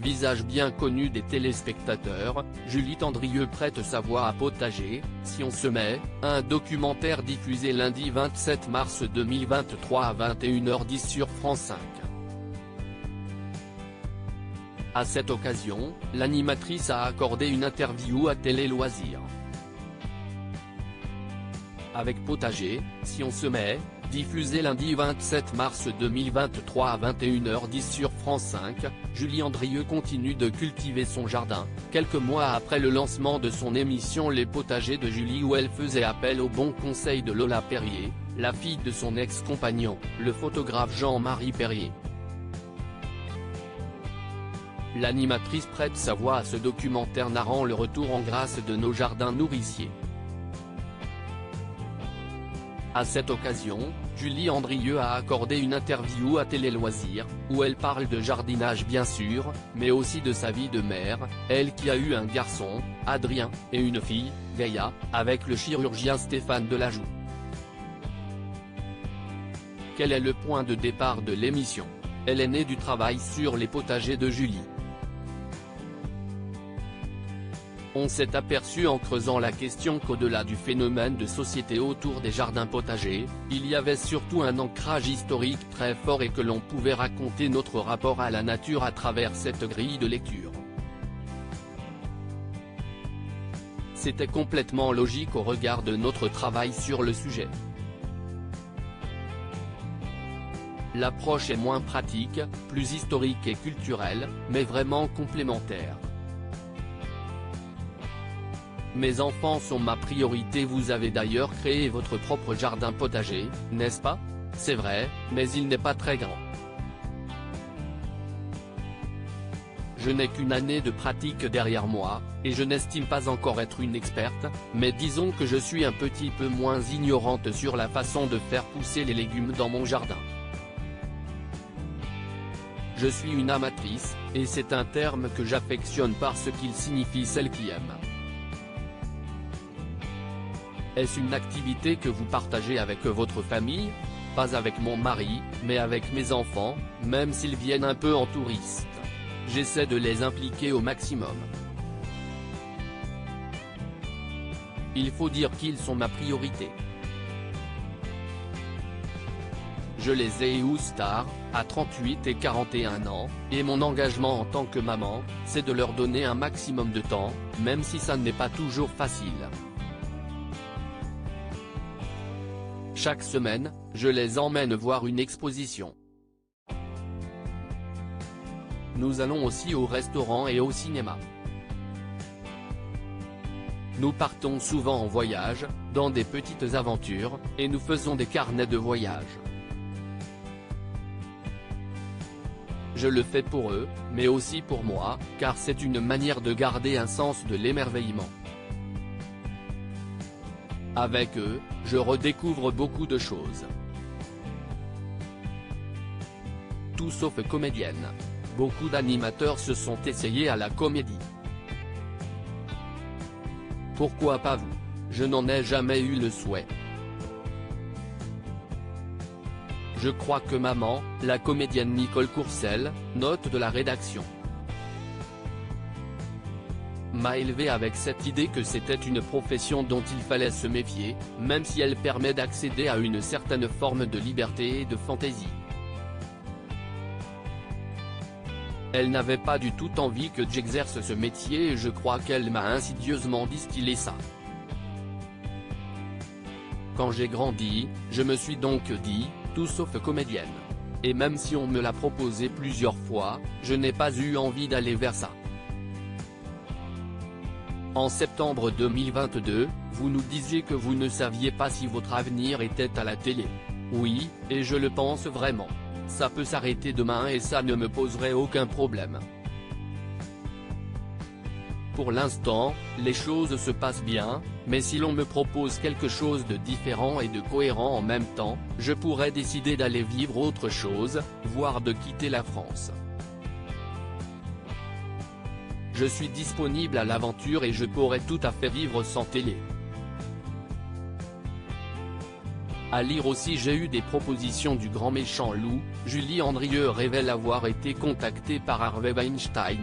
Visage bien connu des téléspectateurs, Julie Tendrieux prête sa voix à Potager, Si on se met, un documentaire diffusé lundi 27 mars 2023 à 21h10 sur France 5. À cette occasion, l'animatrice a accordé une interview à Télé Loisirs. Avec Potager, Si on se met, diffusé lundi 27 mars 2023 à 21h10 sur France 5, Julie Tendrieux continue de cultiver son jardin, quelques mois après le lancement de son émission Les Potagers de Julie où elle faisait appel aux bons conseils de Lola Perrier, la fille de son ex-compagnon, le photographe Jean-Marie Perrier. L'animatrice prête sa voix à ce documentaire narrant le retour en grâce de nos jardins nourriciers. À cette occasion, Julie Tendrieux a accordé une interview à Télé Loisirs, où elle parle de jardinage bien sûr, mais aussi de sa vie de mère, elle qui a eu un garçon, Adrien, et une fille, Gaïa, avec le chirurgien Stéphane Delajoux. Quel est le point de départ de l'émission? Elle est née du travail sur les potagers de Julie. On s'est aperçu en creusant la question qu'au-delà du phénomène de société autour des jardins potagers, il y avait surtout un ancrage historique très fort et que l'on pouvait raconter notre rapport à la nature à travers cette grille de lecture. C'était complètement logique au regard de notre travail sur le sujet. L'approche est moins pratique, plus historique et culturelle, mais vraiment complémentaire. Mes enfants sont ma priorité. Vous avez d'ailleurs créé votre propre jardin potager, n'est-ce pas? C'est vrai, mais il n'est pas très grand. Je n'ai qu'une année de pratique derrière moi, et je n'estime pas encore être une experte, mais disons que je suis un petit peu moins ignorante sur la façon de faire pousser les légumes dans mon jardin. Je suis une amatrice, et c'est un terme que j'affectionne parce qu'il signifie celle qui aime. Est-ce une activité que vous partagez avec votre famille? Pas avec mon mari, mais avec mes enfants, même s'ils viennent un peu en touriste. J'essaie de les impliquer au maximum. Il faut dire qu'ils sont ma priorité. Je les ai eu tard, à 38 et 41 ans, et mon engagement en tant que maman, c'est de leur donner un maximum de temps, même si ça n'est pas toujours facile. Chaque semaine, je les emmène voir une exposition. Nous allons aussi au restaurant et au cinéma. Nous partons souvent en voyage, dans des petites aventures, et nous faisons des carnets de voyage. Je le fais pour eux, mais aussi pour moi, car c'est une manière de garder un sens de l'émerveillement. Avec eux, je redécouvre beaucoup de choses. Tout sauf comédienne. Beaucoup d'animateurs se sont essayés à la comédie. Pourquoi pas vous? Je n'en ai jamais eu le souhait. Je crois que maman, la comédienne Nicole Courcel, note de la rédaction, m'a élevé avec cette idée que c'était une profession dont il fallait se méfier, même si elle permet d'accéder à une certaine forme de liberté et de fantaisie. Elle n'avait pas du tout envie que j'exerce ce métier et je crois qu'elle m'a insidieusement distillé ça. Quand j'ai grandi, je me suis donc dit, tout sauf comédienne. Et même si on me l'a proposé plusieurs fois, je n'ai pas eu envie d'aller vers ça. En septembre 2022, vous nous disiez que vous ne saviez pas si votre avenir était à la télé. Oui, et je le pense vraiment. Ça peut s'arrêter demain et ça ne me poserait aucun problème. Pour l'instant, les choses se passent bien, mais si l'on me propose quelque chose de différent et de cohérent en même temps, je pourrais décider d'aller vivre autre chose, voire de quitter la France. Je suis disponible à l'aventure et je pourrais tout à fait vivre sans télé. À lire aussi j'ai eu des propositions du grand méchant loup, Julie Andrieux révèle avoir été contactée par Harvey Weinstein.